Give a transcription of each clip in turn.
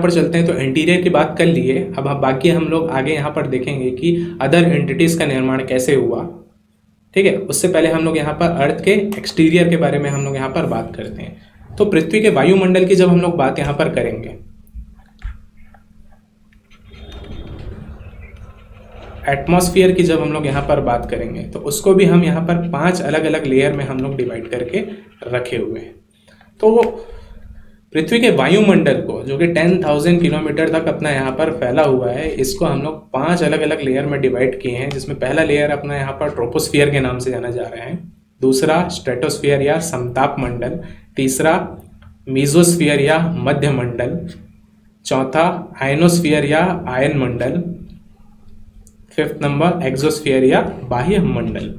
यहाँ पर चलते हैं तो इंटीरियर की बात कर लिए। अब बाकी हम लोग आगे यहाँ पर देखेंगे कि अदर एंटिटीज़ का निर्माण कैसे हुआ। ठीक है, उससे पहले हम लोग यहाँ पर अर्थ के एक्सटीरियर के बारे में हम लोग यहाँ पर बात करते हैं। तो पृथ्वी के वायुमंडल की जब हम लोग बात यहाँ पर करेंगे, एटमॉस्फेयर की जब हम लोग यहाँ पर बात करेंगे, तो उसको भी हम यहाँ पर 5 अलग अलग लेयर में हम लोग डिवाइड करके रखे हुए हैं। तो पृथ्वी के वायुमंडल को, जो कि 10,000 किलोमीटर तक अपना यहाँ पर फैला हुआ है, इसको हम लोग 5 अलग अलग लेयर में डिवाइड किए हैं, जिसमें पहला लेयर अपना यहाँ पर ट्रोपोस्फियर के नाम से जाना जा रहा है, दूसरा स्ट्रेटोस्फियर या समताप मंडल, तीसरा मीजोस्फियर या मध्य मंडल, चौथा आयनोस्फियर या आयन मंडल, फिफ्थ नंबर एक्सोस्फियर या बाह्य मंडल।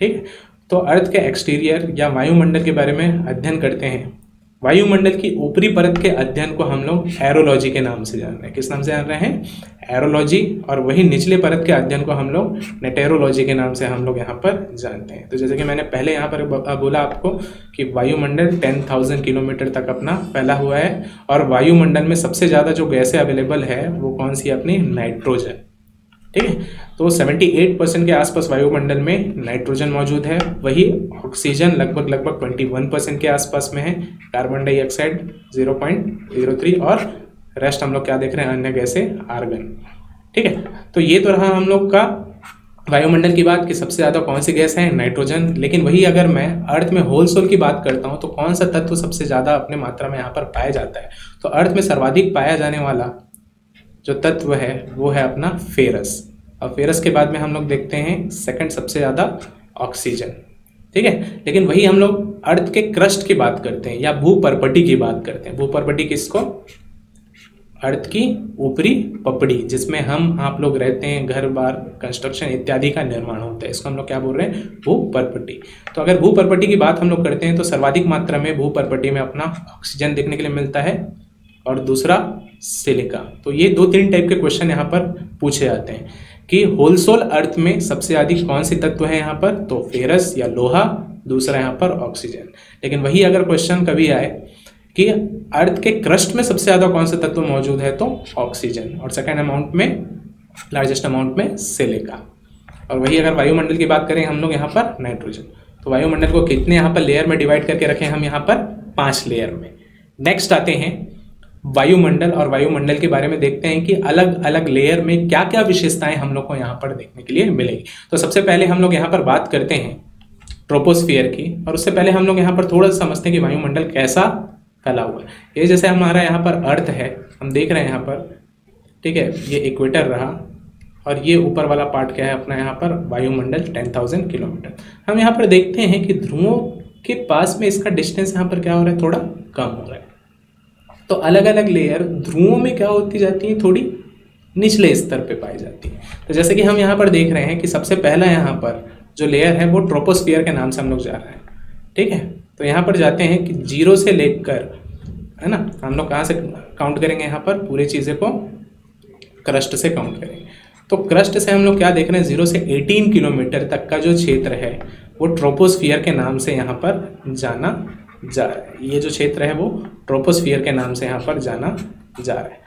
ठीक है, तो अर्थ के एक्सटीरियर या वायुमंडल के बारे में अध्ययन करते हैं। वायुमंडल की ऊपरी परत के अध्ययन को हम लोग एरोलॉजी के नाम से जान रहे हैं। किस नाम से जान रहे हैं? एरोलॉजी। और वही निचले परत के अध्ययन को हम लोग नेटेरोलॉजी के नाम से हम लोग यहाँ पर जानते हैं। तो जैसे कि मैंने पहले यहाँ पर बोला आपको कि वायुमंडल 10,000 किलोमीटर तक अपना फैला हुआ है, और वायुमंडल में सबसे ज़्यादा जो गैसें अवेलेबल है वो कौन सी है? अपनी नाइट्रोजन। ठीक है, तो 78% के आसपास वायुमंडल में नाइट्रोजन मौजूद है, वही ऑक्सीजन लगभग 21% के आसपास में है, कार्बन डाइऑक्साइड 0.03, और रेस्ट हम लोग क्या देख रहे हैं? अन्य गैसें, आर्गन। ठीक है, तो ये तो रहा हम लोग का वायुमंडल की बात कि सबसे ज़्यादा कौन सी गैस है? नाइट्रोजन। लेकिन वही अगर मैं अर्थ में होल सोल की बात करता हूँ तो कौन सा तत्व सबसे ज़्यादा अपने मात्रा में यहाँ पर पाया जाता है? तो अर्थ में सर्वाधिक पाया जाने वाला जो तत्व है वो है अपना फेरस, और फेरस के बाद में हम लोग देखते हैं सेकंड सबसे ज़्यादा ऑक्सीजन। ठीक है, लेकिन वही हम लोग अर्थ के क्रस्ट की बात करते हैं या भूपर्पटी की बात करते हैं। भूपर्पटी किसको? अर्थ की ऊपरी पपड़ी, जिसमें हम आप लोग रहते हैं, घर बार, कंस्ट्रक्शन इत्यादि का निर्माण होता है, इसको हम लोग क्या बोल रहे हैं? भूपर्पटी। तो अगर भूपर्पटी की बात हम लोग करते हैं तो सर्वाधिक मात्रा में भूपर्पटी में अपना ऑक्सीजन देखने के लिए मिलता है, और दूसरा सिलिका। तो ये 2-3 टाइप के क्वेश्चन यहाँ पर पूछे जाते हैं कि होलसोल अर्थ में सबसे अधिक कौन सी तत्व है यहाँ पर? तो फेरस या लोहा, दूसरा यहाँ पर ऑक्सीजन। लेकिन वही अगर क्वेश्चन कभी आए कि अर्थ के क्रस्ट में सबसे ज़्यादा कौन सा तत्व मौजूद है, तो ऑक्सीजन, और सेकेंड अमाउंट में, लार्जेस्ट अमाउंट में सिलिका। और वही अगर वायुमंडल की बात करें हम लोग यहाँ पर नाइट्रोजन। तो वायुमंडल को कितने यहाँ पर लेयर में डिवाइड करके रखें हम? यहाँ पर 5 लेयर में। नेक्स्ट आते हैं वायुमंडल, और वायुमंडल के बारे में देखते हैं कि अलग अलग लेयर में क्या क्या विशेषताएं हम लोग को यहाँ पर देखने के लिए मिलेगी। तो सबसे पहले हम लोग यहाँ पर बात करते हैं ट्रोपोस्फियर की, और उससे पहले हम लोग यहाँ पर थोड़ा सा समझते हैं कि वायुमंडल कैसा फैला हुआ है। ये जैसे हमारा यहाँ पर अर्थ है, हम देख रहे हैं यहाँ पर, ठीक है, ये इक्वेटर रहा, और ये ऊपर वाला पार्ट क्या है अपना यहाँ पर? वायुमंडल 10,000 किलोमीटर। हम यहाँ पर देखते हैं कि ध्रुवों के पास में इसका डिस्टेंस यहाँ पर क्या हो रहा है? थोड़ा कम हो रहा है। तो अलग अलग लेयर ध्रुवों में क्या होती जाती है? थोड़ी निचले स्तर पे पाई जाती है। तो जैसे कि हम यहाँ पर देख रहे हैं कि सबसे पहला यहाँ पर जो लेयर है वो ट्रोपोस्फियर के नाम से हम लोग जा रहे हैं। ठीक है, तो यहाँ पर जाते हैं कि 0 से लेकर, है ना, हम लोग कहाँ से काउंट करेंगे? यहाँ पर पूरी चीज़ें को क्रस्ट से काउंट करेंगे। तो क्रस्ट से हम लोग क्या देख रहे हैं? 0 से 18 किलोमीटर तक का जो क्षेत्र है वो ट्रोपोस्फियर के नाम से यहाँ पर जाना जा रहा है। ये जो क्षेत्र है वो ट्रोपोस्फियर के नाम से यहाँ पर जाना जा रहा है।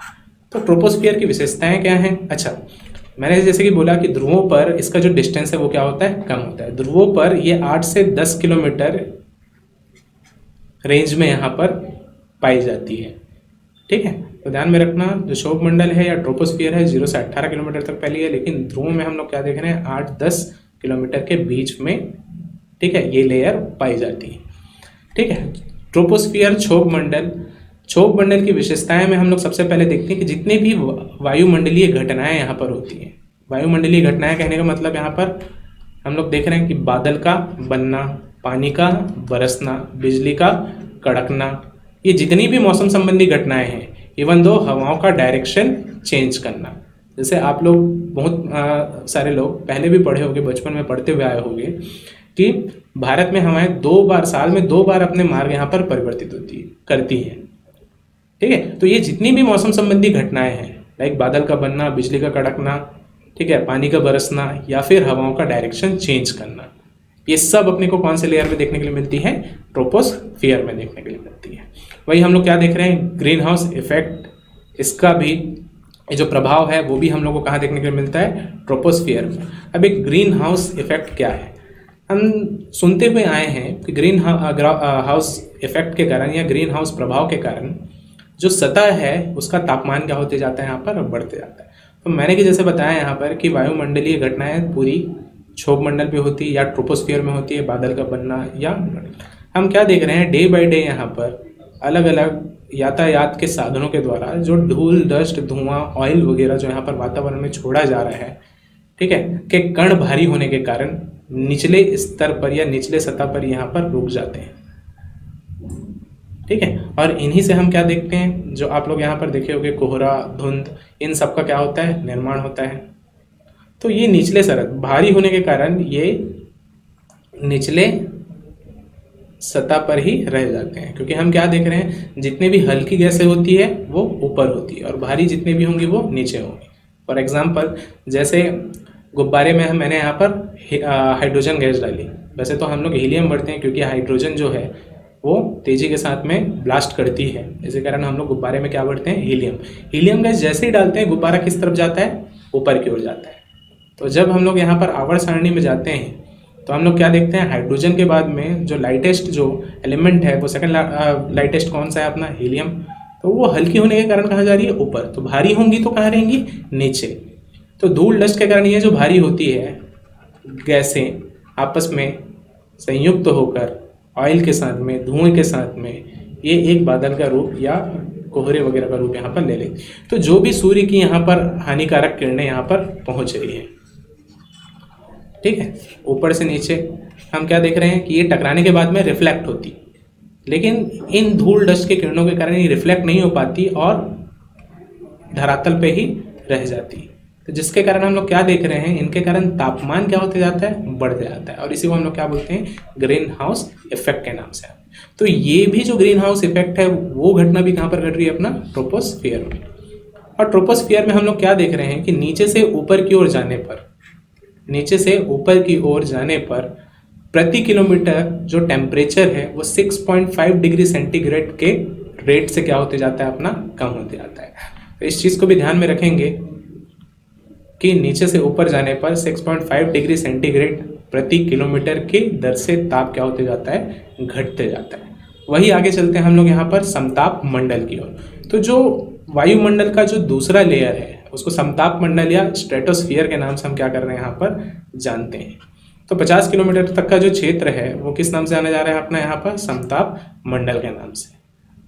तो ट्रोपोस्फियर की विशेषताएं क्या हैं? अच्छा, मैंने जैसे कि बोला कि ध्रुवों पर इसका जो डिस्टेंस है वो क्या होता है? कम होता है। ध्रुवों पर ये 8 से 10 किलोमीटर रेंज में यहाँ पर पाई जाती है। ठीक है, तो ध्यान में रखना, जो शोक मंडल है या ट्रोपोस्फियर है 0 से 18 किलोमीटर तक फैली है, लेकिन ध्रुवों में हम लोग क्या देख रहे हैं? 8-10 किलोमीटर के बीच में, ठीक है, ये लेयर पाई जाती है। ठीक है, ट्रोपोस्फियर, क्षोभ मंडल की विशेषताएं में हम लोग सबसे पहले देखते हैं कि जितने भी वायुमंडलीय घटनाएं यहाँ पर होती हैं, वायुमंडलीय घटनाएं कहने का मतलब यहाँ पर हम लोग देख रहे हैं कि बादल का बनना, पानी का बरसना, बिजली का कड़कना, ये जितनी भी मौसम संबंधी घटनाएं हैं, इवन दो हवाओं का डायरेक्शन चेंज करना। जैसे आप लोग बहुत सारे लोग पहले भी पढ़े होंगे, बचपन में पढ़ते हुए आए होंगे कि भारत में हवाएं 2 बार साल में 2 बार अपने मार्ग यहाँ पर परिवर्तित करती हैं। ठीक है, तो ये जितनी भी मौसम संबंधी घटनाएं हैं, लाइक बादल का बनना, बिजली का कड़कना, ठीक है, पानी का बरसना या फिर हवाओं का डायरेक्शन चेंज करना, ये सब अपने को कौन से लेयर में देखने के लिए मिलती है? ट्रोपोस्फियर में देखने के लिए मिलती है। वही हम लोग क्या देख रहे हैं? ग्रीन हाउस इफेक्ट इसका भी ये जो प्रभाव है वो भी हम लोग को कहाँ देखने को मिलता है, ट्रोपोस्फियर में। अब एक ग्रीन हाउस इफेक्ट क्या है, हम सुनते हुए आए हैं कि ग्रीन हाउस इफेक्ट के कारण या ग्रीन हाउस प्रभाव के कारण जो सतह है उसका तापमान क्या होते जाता है, यहाँ पर बढ़ते जाता है। तो मैंने कि जैसे बताया यहाँ पर कि वायुमंडलीय घटनाएं पूरी क्षोभ मंडल पे होती है या ट्रोपोस्फियर में होती है, बादल का बनना, या हम क्या देख रहे हैं डे बाय डे यहाँ पर अलग अलग यातायात के साधनों के द्वारा जो धूल, डस्ट, धुआं, ऑयल वगैरह जो यहाँ पर वातावरण में छोड़ा जा रहा है, ठीक है, के कण भारी होने के कारण निचले स्तर पर या निचले सतह पर यहाँ पर रुक जाते हैं, ठीक है। और इन्हीं से हम क्या देखते हैं, जो आप लोग यहाँ पर देखे होंगे कोहरा, धुंध, इन सब का क्या होता है, निर्माण होता है। तो ये निचले सतह भारी होने के कारण ये निचले सतह पर ही रह जाते हैं, क्योंकि हम क्या देख रहे हैं, जितने भी हल्की गैसें होती है वो ऊपर होती है और भारी जितने भी होंगी वो नीचे होंगी। फॉर एग्जाम्पल जैसे गुब्बारे में मैंने यहाँ पर हाइड्रोजन गैस डाली, वैसे तो हम लोग हीलियम बढ़ते हैं क्योंकि हाइड्रोजन जो है वो तेजी के साथ में ब्लास्ट करती है, इसी कारण हम लोग गुब्बारे में क्या बढ़ते हैं, हीलियम। हीलियम गैस जैसे ही डालते हैं गुब्बारा किस तरफ जाता है, ऊपर की ओर जाता है। तो जब हम लोग यहाँ पर आवर्त सारणी में जाते हैं तो हम लोग क्या देखते हैं, हाइड्रोजन के बाद में जो लाइटेस्ट जो एलिमेंट है वो सेकंड लाइटेस्ट कौन सा है, अपना हीलियम। तो वो हल्की होने के कारण कहाँ जा रही है, ऊपर। तो भारी होंगी तो कहाँ रहेंगी, नीचे। तो धूल डस्ट के कारण ये जो भारी होती है गैसें आपस में संयुक्त होकर ऑयल के साथ में, धुएं के साथ में, ये एक बादल का रूप या कोहरे वगैरह का रूप यहाँ पर ले लेती। तो जो भी सूर्य की यहाँ पर हानिकारक किरणें यहाँ पर पहुँच रही हैं, ठीक है, ऊपर से नीचे, हम क्या देख रहे हैं कि ये टकराने के बाद में रिफ्लेक्ट होती, लेकिन इन धूल डस्ट के किरणों के कारण ये रिफ्लेक्ट नहीं हो पाती और धरातल पे ही रह जाती। तो जिसके कारण हम लोग क्या देख रहे हैं, इनके कारण तापमान क्या होते जाता है, बढ़ते जाता है, और इसी को हम लोग क्या बोलते हैं, ग्रीन हाउस इफेक्ट के नाम से। तो ये भी जो ग्रीन हाउस इफेक्ट है वो घटना भी कहाँ पर घट रही है, अपना ट्रोपोस्फियर में। और ट्रोपोस्फियर में हम लोग क्या देख रहे हैं कि नीचे से ऊपर की ओर जाने पर, नीचे से ऊपर की ओर जाने पर प्रति किलोमीटर जो टेम्परेचर है वो 6.5 डिग्री सेंटीग्रेड के रेट से क्या होते जाता है, अपना कम होते जाता है। तो इस चीज़ को भी ध्यान में रखेंगे कि नीचे से ऊपर जाने पर 6.5 डिग्री सेंटीग्रेड प्रति किलोमीटर की दर से ताप क्या होते जाता है, घटते जाता है। वही आगे चलते हैं हम लोग यहाँ पर समताप मंडल की ओर। तो जो वायुमंडल का जो दूसरा लेयर है उसको समताप मंडल या स्ट्रेटोस्फियर के नाम से हम क्या कर रहे हैं, यहाँ पर जानते हैं। तो 50 किलोमीटर तक का जो क्षेत्र है वो किस नाम से आने जा रहा है, अपना यहाँ पर समताप मंडल के नाम से।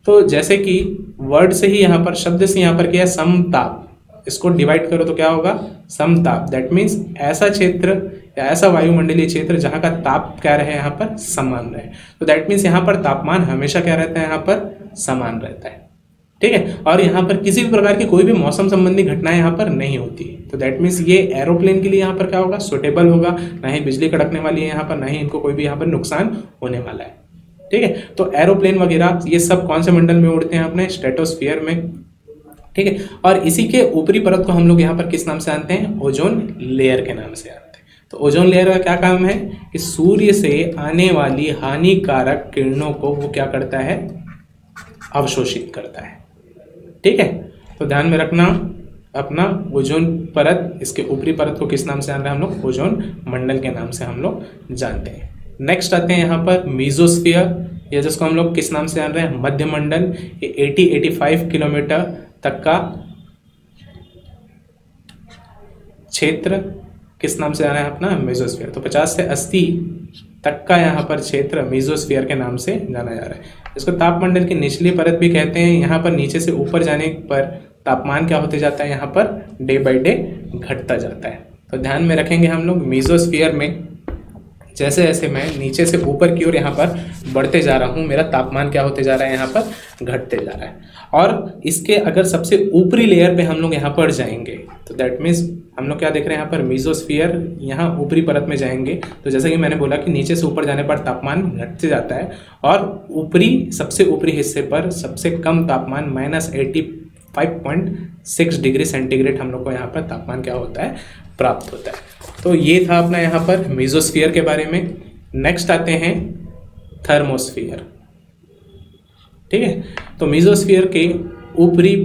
तो जैसे कि वर्ड से ही यहाँ पर, शब्द से यहाँ पर क्या है, समताप, इसको डिवाइड करो तो क्या होगा, समताप। दैट मीन्स ऐसा क्षेत्र या ऐसा वायुमंडलीय क्षेत्र जहाँ का ताप क्या रहे, यहाँ पर समान रहे। तो दैट मीन्स यहाँ पर तापमान हमेशा क्या रहता है, यहाँ पर समान रहता है, ठीक है। और यहाँ पर किसी भी प्रकार की कोई भी मौसम संबंधी घटनाएं यहाँ पर नहीं होती। तो दैट मीन्स ये एरोप्लेन के लिए यहाँ पर क्या होगा, सुटेबल होगा, ना ही बिजली कड़कने वाली है यहाँ पर, ना ही इनको कोई भी यहाँ पर नुकसान होने वाला है, ठीक है। तो एरोप्लेन वगैरह ये सब कौन से मंडल में उड़ते हैं, अपने स्ट्रेटोस्फियर में, ठीक है। और इसी के ऊपरी परत को हम लोग यहाँ पर किस नाम से जानते हैं, ओजोन लेयर के नाम से जानते हैं। तो ओजोन लेयर का क्या काम है कि सूर्य से आने वाली हानिकारक किरणों को वो क्या करता है, अवशोषित करता है, ठीक है। तो ध्यान में रखना, अपना ओजोन परत, इसके ऊपरी परत को किस नाम से जान रहे हैं हम लोग, ओजोन मंडल के नाम से हम लोग जानते हैं। नेक्स्ट आते हैं यहाँ पर मीजोस्फीयर, या जिसको हम लोग किस नाम से जान रहे हैं, मध्य मंडल। ये 80-85 किलोमीटर तक का क्षेत्र किस नाम से जाना है, अपना मेसोस्फीयर। तो 50 से 80 तक का यहाँ पर क्षेत्र मेसोस्फीयर के नाम से जाना जा रहा है। इसको तापमंडल की निचली परत भी कहते हैं। यहाँ पर नीचे से ऊपर जाने पर तापमान क्या होते जाता है, यहाँ पर डे बाय डे घटता जाता है। तो ध्यान में रखेंगे हम लोग, मेसोस्फीयर में जैसे जैसे मैं नीचे से ऊपर की ओर यहाँ पर बढ़ते जा रहा हूँ, मेरा तापमान क्या होते जा रहा है, यहाँ पर घटते जा रहा है। और इसके अगर सबसे ऊपरी लेयर पे हम लोग यहाँ पर जाएंगे तो दैट मीन्स हम लोग क्या देख रहे हैं यहाँ पर, मेसोस्फीयर, यहाँ ऊपरी परत में जाएंगे तो जैसा कि मैंने बोला कि नीचे से ऊपर जाने पर तापमान घटते जाता है और ऊपरी, सबसे ऊपरी हिस्से पर सबसे कम तापमान -85.6 डिग्री सेंटीग्रेड हम लोग को यहाँ पर तापमान क्या होता है, प्राप्त होता है। तो ये था अपना यहाँ पर मेसोस्फीयर के बारे में। नेक्स्ट आते हैं थर्मोस्फीयर, ठीक है। तो मेसोस्फीयर के ऊपरी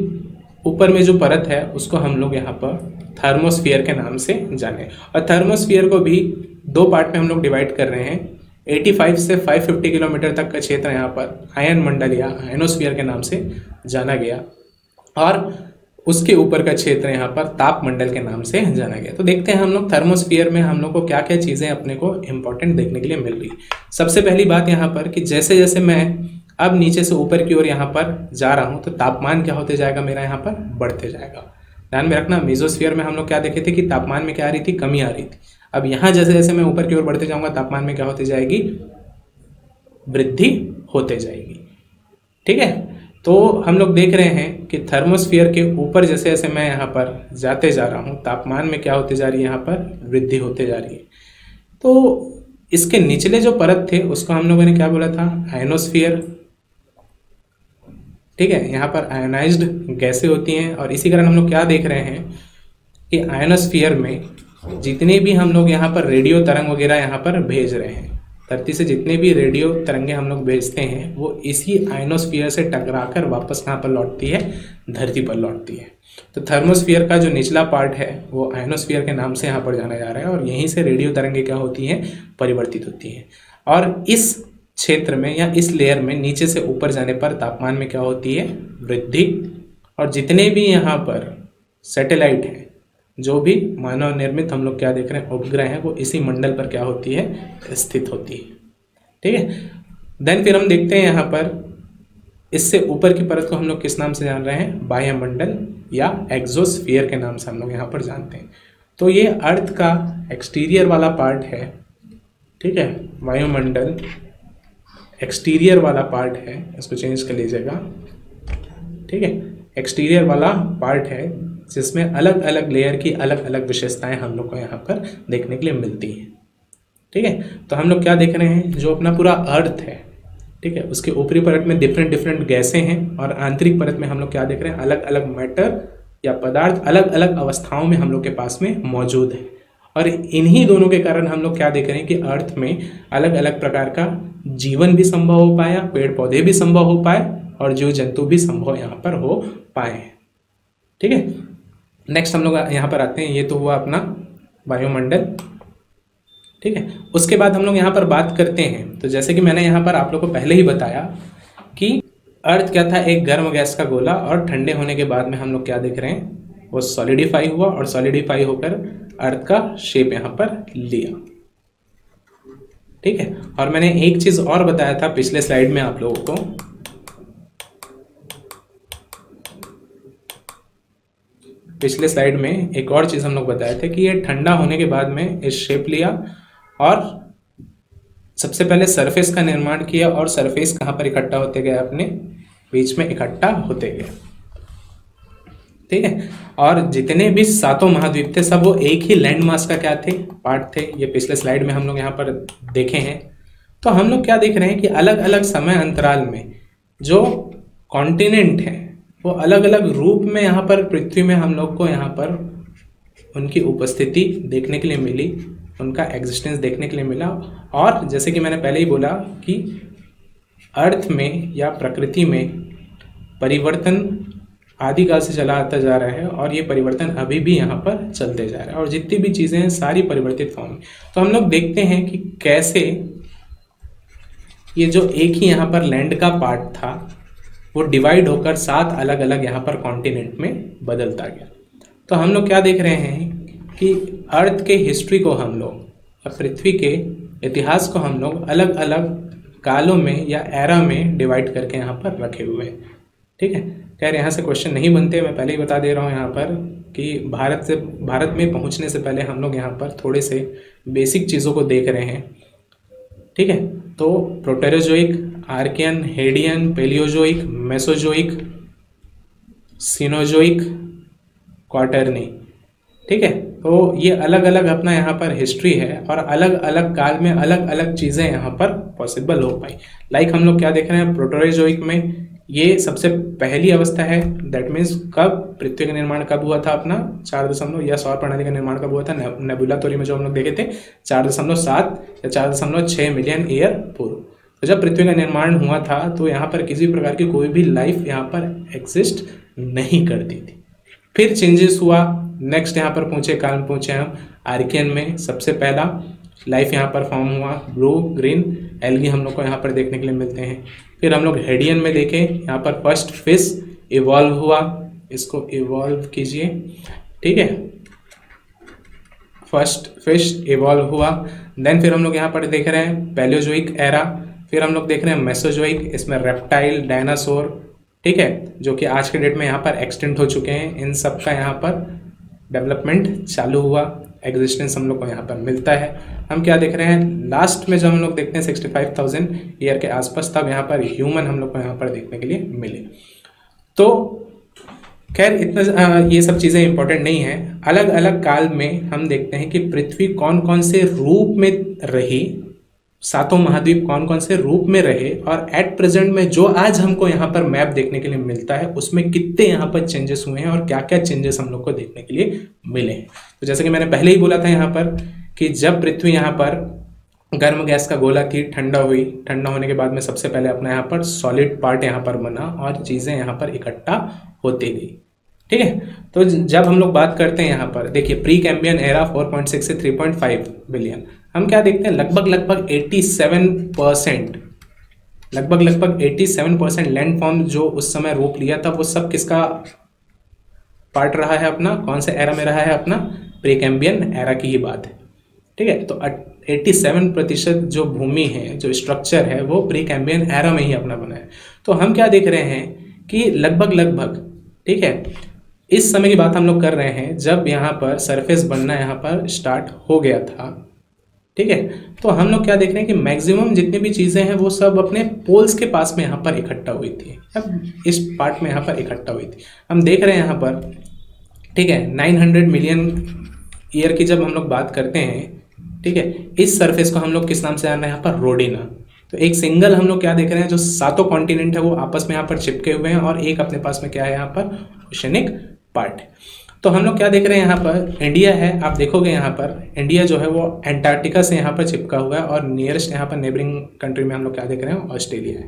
ऊपर में जो परत है उसको हम लोग यहाँ पर थर्मोस्फीयर के नाम से जाने। और थर्मोस्फीयर को भी दो पार्ट में हम लोग डिवाइड कर रहे हैं। 85 से 550 किलोमीटर तक का क्षेत्र यहाँ पर आयन मंडल या आयनोस्फीयर के नाम से जाना गया, और उसके ऊपर का क्षेत्र यहाँ पर ताप मंडल के नाम से जाना गया। तो देखते हैं हम लोग थर्मोस्फीयर में हम लोग को क्या क्या चीज़ें अपने को इम्पोर्टेंट देखने के लिए मिल रही। सबसे पहली बात यहाँ पर कि जैसे जैसे मैं अब नीचे से ऊपर की ओर यहाँ पर जा रहा हूँ तो तापमान क्या होते जाएगा, मेरा यहाँ पर बढ़ते जाएगा। ध्यान में रखना, मेसोस्फीयर में हम लोग क्या देखे थे कि तापमान में क्या आ रही थी, कमी आ रही थी। अब यहाँ जैसे जैसे मैं ऊपर की ओर बढ़ते जाऊँगा तापमान में क्या होती जाएगी, वृद्धि होते जाएगी। ठीक है, तो हम लोग देख रहे हैं कि थर्मोस्फीयर के ऊपर जैसे जैसे मैं यहाँ पर जाते जा रहा हूँ तापमान में क्या होती जा रही है, यहाँ पर वृद्धि होते जा रही है। तो इसके निचले जो परत थे उसको हम लोगों ने क्या बोला था, आयनोस्फीयर। ठीक है, यहाँ पर आयोनाइज्ड गैसें होती हैं, और इसी कारण हम लोग क्या देख रहे हैं कि आयनोस्फीयर में जितने भी हम लोग यहाँ पर रेडियो तरंग वगैरह यहाँ पर भेज रहे हैं, धरती से जितने भी रेडियो तरंगे हम लोग भेजते हैं वो इसी आयनोस्फीयर से टकराकर वापस कहाँ पर लौटती है, धरती पर लौटती है। तो थर्मोस्फीयर का जो निचला पार्ट है वो आयनोस्फीयर के नाम से यहाँ पर जाना जा रहा है, और यहीं से रेडियो तरंगे क्या होती हैं, परिवर्तित होती हैं। और इस क्षेत्र में या इस लेयर में नीचे से ऊपर जाने पर तापमान में क्या होती है, वृद्धि। और जितने भी यहाँ पर सैटेलाइट हैं, जो भी मानव निर्मित हम लोग क्या देख रहे हैं, उपग्रह हैं, वो इसी मंडल पर क्या होती है, स्थित होती है। ठीक है, देन फिर हम देखते हैं यहाँ पर इससे ऊपर की परत को हम लोग किस नाम से जान रहे हैं, वायुमंडल या एक्सोस्फीयर के नाम से हम लोग यहाँ पर जानते हैं। तो ये अर्थ का एक्सटीरियर वाला पार्ट है। ठीक है, वायुमंडल एक्सटीरियर वाला पार्ट है, इसको चेंज कर लीजिएगा। ठीक है, एक्सटीरियर वाला पार्ट है जिसमें अलग अलग लेयर की अलग अलग विशेषताएं हम लोग को यहाँ पर देखने के लिए मिलती हैं। ठीक है, तो हम लोग क्या देख रहे हैं, जो अपना पूरा अर्थ है, ठीक है, उसके ऊपरी परत में डिफरेंट डिफरेंट गैसें हैं, और आंतरिक परत में हम लोग क्या देख रहे हैं, अलग अलग मैटर या पदार्थ अलग अलग अवस्थाओं में हम लोग के पास में मौजूद है। और इन्हीं दोनों के कारण हम लोग क्या देख रहे हैं कि अर्थ में अलग अलग प्रकार का जीवन भी संभव हो पाया, पेड़ पौधे भी संभव हो पाए, और जीव जंतु भी संभव यहाँ पर हो पाए। ठीक है, नेक्स्ट हम लोग यहाँ पर आते हैं। ये तो हुआ अपना वायुमंडल। ठीक है, उसके बाद हम लोग यहाँ पर बात करते हैं, तो जैसे कि मैंने यहाँ पर आप लोग को पहले ही बताया कि अर्थ क्या था, एक गर्म गैस का गोला, और ठंडे होने के बाद में हम लोग क्या देख रहे हैं, वो सॉलिडिफाई हुआ, और सॉलिडिफाई होकर अर्थ का शेप यहाँ पर लिया। ठीक है, और मैंने एक चीज और बताया था पिछले स्लाइड में आप लोगों को, पिछले स्लाइड में एक और चीज हम लोग बताए थे कि ये ठंडा होने के बाद में इस शेप लिया, और सबसे पहले सरफेस का निर्माण किया, और सरफेस कहाँ पर इकट्ठा होते गए, अपने बीच में इकट्ठा होते गए। ठीक है, और जितने भी सातों महाद्वीप थे सब वो एक ही लैंड मास का क्या थे, पार्ट थे। ये पिछले स्लाइड में हम लोग यहाँ पर देखे हैं। तो हम लोग क्या देख रहे हैं कि अलग अलग समय अंतराल में जो कॉन्टिनेंट हैं वो अलग अलग रूप में यहाँ पर पृथ्वी में हम लोग को यहाँ पर उनकी उपस्थिति देखने के लिए मिली, उनका एग्जिस्टेंस देखने के लिए मिला। और जैसे कि मैंने पहले ही बोला कि अर्थ में या प्रकृति में परिवर्तन आदिकाल से चला आता जा रहा है, और ये परिवर्तन अभी भी यहाँ पर चलते जा रहा है, और जितनी भी चीज़ें हैं सारी परिवर्तित फॉर्म में। तो हम लोग देखते हैं कि कैसे ये जो एक ही यहाँ पर लैंड का पार्ट था वो डिवाइड होकर 7 अलग अलग यहाँ पर कॉन्टिनेंट में बदलता गया। तो हम लोग क्या देख रहे हैं कि अर्थ के हिस्ट्री को हम लोग, पृथ्वी के इतिहास को हम लोग अलग अलग कालों में या एरा में डिवाइड करके यहाँ पर रखे हुए हैं। ठीक है, खैर यहाँ से क्वेश्चन नहीं बनते, मैं पहले ही बता दे रहा हूँ यहाँ पर कि भारत में पहुँचने से पहले हम लोग यहाँ पर थोड़े से बेसिक चीज़ों को देख रहे हैं। ठीक है, तो Proterozoic, Archean, Hadean, Paleozoic, Mesozoic, Cenozoic, Quaternary. ठीक है, तो ये अलग अलग अपना यहाँ पर हिस्ट्री है, और अलग अलग काल में अलग अलग चीज़ें यहाँ पर पॉसिबल हो पाई। लाइक हम लोग क्या देख रहे हैं, प्रोटेरोजोइक में ये सबसे पहली अवस्था है। दैट मीन्स कब पृथ्वी का निर्माण कब हुआ था, अपना 4 या सौर प्रणाली का निर्माण कब हुआ था, नेबुला थ्योरी में जो हम लोग देखे थे 4.7 या 4.6 मिलियन ईयर पूर्व। तो जब पृथ्वी का निर्माण हुआ था तो यहाँ पर किसी प्रकार की कोई भी लाइफ यहाँ पर एग्जिस्ट नहीं करती थी। फिर चेंजेस हुआ, नेक्स्ट यहाँ पर पहुँचे, काल में पहुँचे हम आर्कियन में। सबसे पहला लाइफ यहाँ पर फॉर्म हुआ, ब्लू ग्रीन एल्गी हम लोग को यहाँ पर देखने के लिए मिलते हैं। फिर हम लोग हेडियन में देखें, यहाँ पर फर्स्ट फिश इवॉल्व हुआ, इसको इवॉल्व कीजिए, ठीक है, फर्स्ट फिश इवॉल्व हुआ। देन फिर हम लोग यहाँ पर देख रहे हैं पैलियोजोइक एरा, फिर हम लोग देख रहे हैं मेसोजोइक, इसमें रेप्टाइल, डायनासोर, ठीक है, जो कि आज के डेट में यहाँ पर एक्सटेंट हो चुके हैं। इन सब का यहाँ पर डेवलपमेंट चालू हुआ, एग्जिस्टेंस हम लोग को यहाँ पर मिलता है। हम क्या देख रहे हैं लास्ट में, जब हम लोग देखते हैं 65,000 ईयर के आसपास, तब यहाँ पर ह्यूमन हम लोग को यहाँ पर देखने के लिए मिले। तो खैर इतना ये सब चीज़ें इंपॉर्टेंट नहीं है। अलग अलग काल में हम देखते हैं कि पृथ्वी कौन कौन से रूप में रही, सातों महाद्वीप कौन कौन से रूप में रहे, और एट प्रेजेंट में जो आज हमको यहाँ पर मैप देखने के लिए मिलता है उसमें कितने यहाँ पर चेंजेस हुए हैं और क्या क्या चेंजेस हम लोग को देखने के लिए मिले हैं। तो जैसे कि मैंने पहले ही बोला था यहाँ पर कि जब पृथ्वी यहाँ पर गर्म गैस का गोला थी, ठंडा हुई, ठंडा होने के बाद में सबसे पहले अपना यहाँ पर सॉलिड पार्ट यहाँ पर बना और चीज़ें यहाँ पर इकट्ठा होती गई, ठीक है। तो जब हम लोग बात करते हैं यहाँ पर देखिए प्री कैम्बियन एरा 4.6 से 3.5 बिलियन, हम क्या देखते हैं लगभग 87% लैंड फॉर्म जो उस समय रूप लिया था वो सब किसका पार्ट रहा है, अपना कौन से एरा में रहा है, अपना प्री कैम्बियन एरा की ही बात है, ठीक है। तो 87% जो भूमि है, जो स्ट्रक्चर है, वो प्री कैम्बियन एरा में ही अपना बना है। तो हम क्या देख रहे हैं कि लगभग, ठीक है, इस समय की बात हम लोग कर रहे हैं जब यहाँ पर सरफेस बनना यहाँ पर स्टार्ट हो गया था, ठीक है। तो हम लोग क्या देख रहे हैं कि मैक्सिमम जितनी भी चीज़ें हैं वो सब अपने पोल्स के पास में यहाँ पर इकट्ठा हुई थी, अब इस पार्ट में यहाँ पर इकट्ठा हुई थी। हम देख रहे हैं यहाँ पर, ठीक है, 900 मिलियन ईयर की जब हम लोग बात करते हैं, ठीक है, इस सरफेस को हम लोग किस नाम से जान रहे हैं यहाँ पर, रोडिना। तो एक सिंगल हम लोग क्या देख रहे हैं, जो सातों कॉन्टिनेंट है वो आपस में यहाँ पर चिपके हुए हैं और एक अपने पास में क्या है यहाँ पर, ओशनिक पार्ट है। तो हम लोग क्या देख रहे हैं यहाँ पर, इंडिया है, आप देखोगे यहाँ पर इंडिया जो है वो एंटार्क्टिका से यहाँ पर चिपका हुआ है और नियरेस्ट यहाँ पर नेबरिंग कंट्री में हम लोग क्या देख रहे हैं, ऑस्ट्रेलिया है,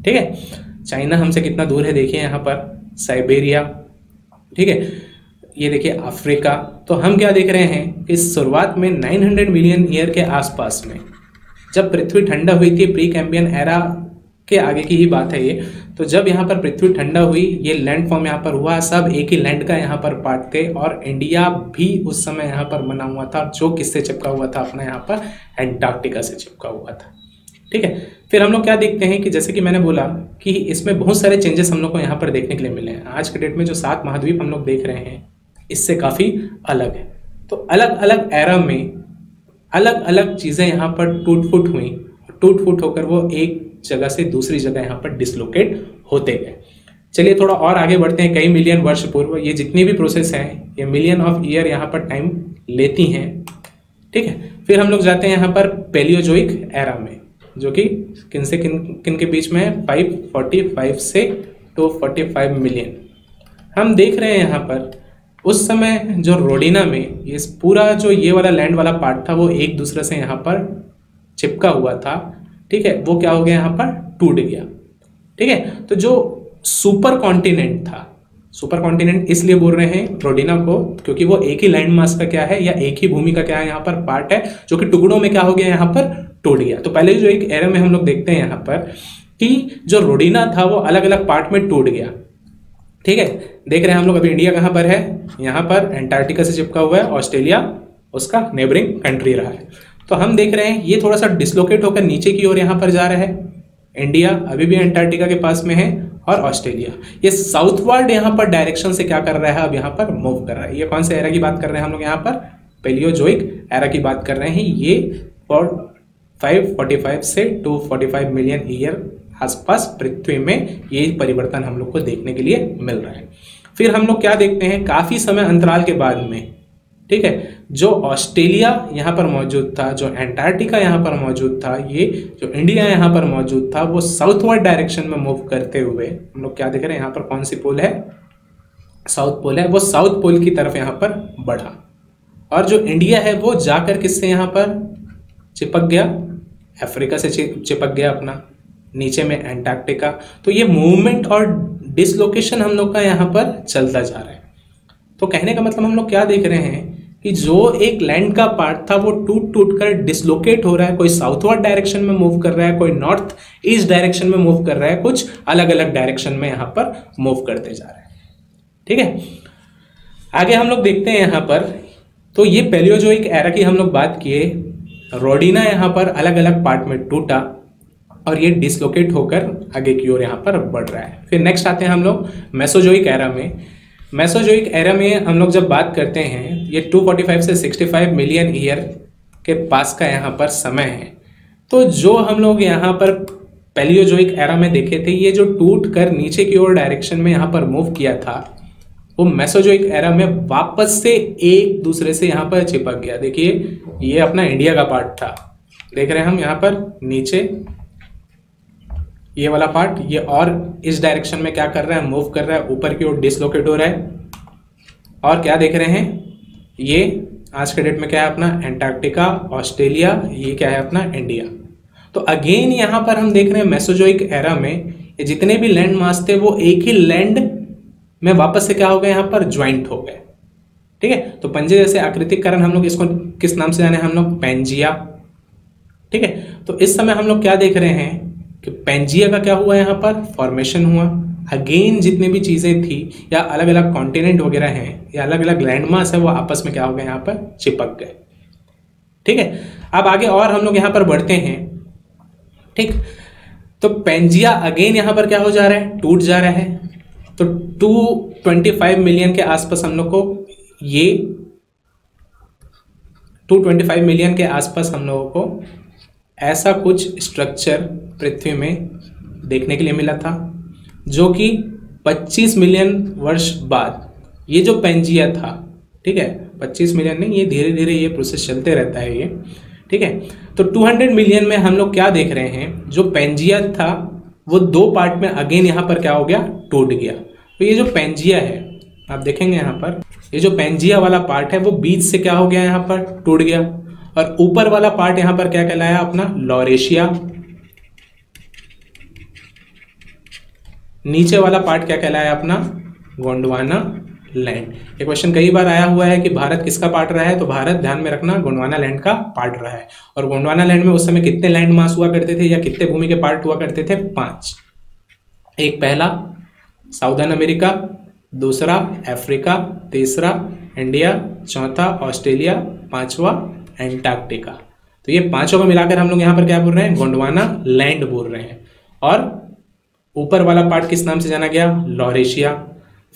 ठीक है। चाइना हमसे कितना दूर है देखिए यहाँ पर, साइबेरिया, ठीक है, ये देखिए अफ्रीका। तो हम क्या देख रहे हैं कि शुरुआत में 900 मिलियन ईयर के आसपास में जब पृथ्वी ठंडा हुई थी, प्री कैम्बियन एरा के आगे की ही बात है ये, तो जब यहाँ पर पृथ्वी ठंडा हुई, ये लैंड फॉर्म यहाँ पर हुआ, सब एक ही लैंड का यहाँ पर पार्ट थे और इंडिया भी उस समय यहाँ पर बना हुआ था, जो किससे चिपका हुआ था, अपना यहाँ पर एंटार्क्टिका से चिपका हुआ था, ठीक है। फिर हम लोग क्या देखते हैं कि जैसे कि मैंने बोला कि इसमें बहुत सारे चेंजेस हम लोग को यहाँ पर देखने के लिए मिले हैं। आज के डेट में जो 7 महाद्वीप हम लोग देख रहे हैं इससे काफ़ी अलग है। तो अलग अलग एरा में अलग अलग चीज़ें यहाँ पर टूट फूट हुई, टूट फूट होकर वो एक जगह से दूसरी जगह यहाँ पर डिसलोकेट होते गए। चलिए थोड़ा और आगे बढ़ते हैं। कई मिलियन वर्ष पूर्व, ये जितनी भी प्रोसेस हैं ये मिलियन ऑफ ईयर यहाँ पर टाइम लेती हैं, ठीक है। फिर हम लोग जाते हैं यहाँ पर पैलियोजोइक एरा में, जो कि किन से किन के बीच में है, 545 से 245 मिलियन। हम देख रहे हैं यहाँ पर उस समय जो रोडिना में ये पूरा जो ये वाला लैंड वाला पार्ट था वो एक दूसरे से यहाँ पर चिपका हुआ था, ठीक है, वो क्या हो गया यहाँ पर, टूट गया, ठीक है। तो जो सुपर कॉन्टिनेंट था, सुपर कॉन्टिनेंट इसलिए बोल रहे हैं रोडिना को क्योंकि वो एक ही लैंड मास का क्या है या एक ही भूमि का क्या है यहाँ पर पार्ट है, जो कि टुकड़ों में क्या हो गया यहाँ पर, टूट गया। तो पहले जो एक एरा में हम लोग देखते हैं यहाँ पर कि जो रोडिना था वो अलग अलग पार्ट में टूट गया, ठीक है। देख रहे हैं हम लोग अभी इंडिया कहाँ पर है, यहाँ पर एंटार्क्टिका से चिपका हुआ है, ऑस्ट्रेलिया उसका नेबरिंग कंट्री रहा है। तो हम देख रहे हैं ये थोड़ा सा डिसलोकेट होकर नीचे की ओर यहाँ पर जा रहा है, इंडिया अभी भी एंटार्क्टिका के पास में है और ऑस्ट्रेलिया ये साउथवर्ड यहाँ पर डायरेक्शन से क्या कर रहा है, अब यहाँ पर मूव कर रहा है। ये कौन से एरा की बात कर रहे हैं हम लोग यहाँ पर, पैलियोजोइक एरा की बात कर रहे हैं। ये 545 से 245 मिलियन ईयर आसपास पृथ्वी में ये परिवर्तन हम लोग को देखने के लिए मिल रहा है। फिर हम लोग क्या देखते हैं, काफी समय अंतराल के बाद में, ठीक है, जो ऑस्ट्रेलिया यहाँ पर मौजूद था, जो एंटार्क्टिका यहाँ पर मौजूद था, ये जो इंडिया यहाँ पर मौजूद था, वो साउथवर्ड डायरेक्शन में मूव करते हुए हम लोग क्या देख रहे हैं, यहाँ पर कौन सी पोल है, साउथ पोल है, वो साउथ पोल की तरफ यहाँ पर बढ़ा और जो इंडिया है वो जाकर किससे यहाँ पर चिपक गया, अफ्रीका से चिपक गया अपना, नीचे में एंटार्क्टिका। तो ये मूवमेंट और डिसलोकेशन हम लोग का यहाँ पर चलता जा रहा है। तो कहने का मतलब हम लोग क्या देख रहे हैं कि जो एक लैंड का पार्ट था वो टूट टूट कर डिसलोकेट हो रहा है, कोई साउथवर्ड डायरेक्शन में मूव कर रहा है, कोई नॉर्थ ईस्ट डायरेक्शन में मूव कर रहा है, कुछ अलग अलग डायरेक्शन में यहाँ पर मूव करते जा रहा है। ठीक है, आगे हम लोग देखते हैं यहाँ पर। तो ये पैलियोजोइक एरा की हम लोग बात किए, रोडिना यहाँ पर अलग अलग पार्ट में टूटा और ये डिसलोकेट होकर आगे की ओर यहाँ पर बढ़ रहा है। फिर नेक्स्ट आते हैं हम लोग मेसोजोइक एरा में। मेसोजोइक एरा में हम लोग जब बात करते हैं, ये 245 से 65 मिलियन ईयर के पास का यहाँ पर समय है। तो जो हम लोग यहाँ पर पैलियोजोइक एरा में देखे थे, ये जो टूट कर नीचे की ओर डायरेक्शन में यहाँ पर मूव किया था, वो मेसोजोइक एरा में वापस से एक दूसरे से यहाँ पर चिपक गया। देखिए ये अपना इंडिया का पार्ट था, देख रहे हैं हम यहाँ पर नीचे ये वाला पार्ट, ये और इस डायरेक्शन में क्या कर रहा है, मूव कर रहा है, ऊपर की ओर डिसलोकेट हो रहा है। और क्या देख रहे हैं, ये आज के डेट में क्या है अपना एंटार्क्टिका, ऑस्ट्रेलिया, ये क्या है अपना इंडिया। तो अगेन यहाँ पर हम देख रहे हैं मेसोजोइक एरा में ये जितने भी लैंड मास थे वो एक ही लैंड में वापस से क्या हो गए, यहाँ पर ज्वाइंट हो गए। ठीक है, तो पंजे जैसे आकृतिक कारण हम लोग इसको किस नाम से जाने, हम लोग पैंजिया। ठीक है, तो इस समय हम लोग क्या देख रहे हैं कि पैंजिया का क्या हुआ, यहाँ पर फॉर्मेशन हुआ। अगेन जितने भी चीजें थी या अलग अलग कॉन्टिनेंट वगैरह हैं या अलग अलग लैंडमास है वो आपस में क्या हो गए, यहाँ पर चिपक गए। ठीक है, अब आगे और हम लोग यहाँ पर बढ़ते हैं। ठीक, तो पैंजिया अगेन यहाँ पर क्या हो जा रहा है, टूट जा रहा है। तो 225 मिलियन के आसपास हम लोग को ये 225 मिलियन के आसपास हम लोगों को ऐसा कुछ स्ट्रक्चर पृथ्वी में देखने के लिए मिला था, जो कि 25 मिलियन वर्ष बाद ये जो पैंजिया था, ठीक है, 25 मिलियन नहीं, ये धीरे धीरे ये प्रोसेस चलते रहता है ये। ठीक है, तो 200 मिलियन में हम लोग क्या देख रहे हैं, जो पैंजिया था वो दो पार्ट में अगेन यहाँ पर क्या हो गया, टूट गया। तो ये जो पैंजिया है आप देखेंगे यहाँ पर, ये जो पैंजिया वाला पार्ट है वो बीच से क्या हो गया, यहाँ पर टूट गया। और ऊपर वाला पार्ट यहाँ पर क्या कहलाया अपना, लॉरेशिया। नीचे वाला पार्ट क्या कहलाया अपना, गोंडवाना लैंड। ये क्वेश्चन कई बार आया हुआ है कि भारत किसका पार्ट रहा है, तो भारत ध्यान में रखना गोंडवाना लैंड का पार्ट रहा है। और गोंडवाना लैंड में उस समय कितने लैंड मास हुआ करते थे या कितने भूमि के पार्ट हुआ करते थे, 5। एक पहला साउदर्न अमेरिका, दूसरा अफ्रीका, तीसरा इंडिया, चौथा ऑस्ट्रेलिया, पांचवा एंटार्क्टिका। तो ये पांचों को मिलाकर हम लोग यहाँ पर क्या बोल रहे हैं, गोंडवाना लैंड बोल रहे हैं। और ऊपर वाला पार्ट किस नाम से जाना गया, लॉरेशिया।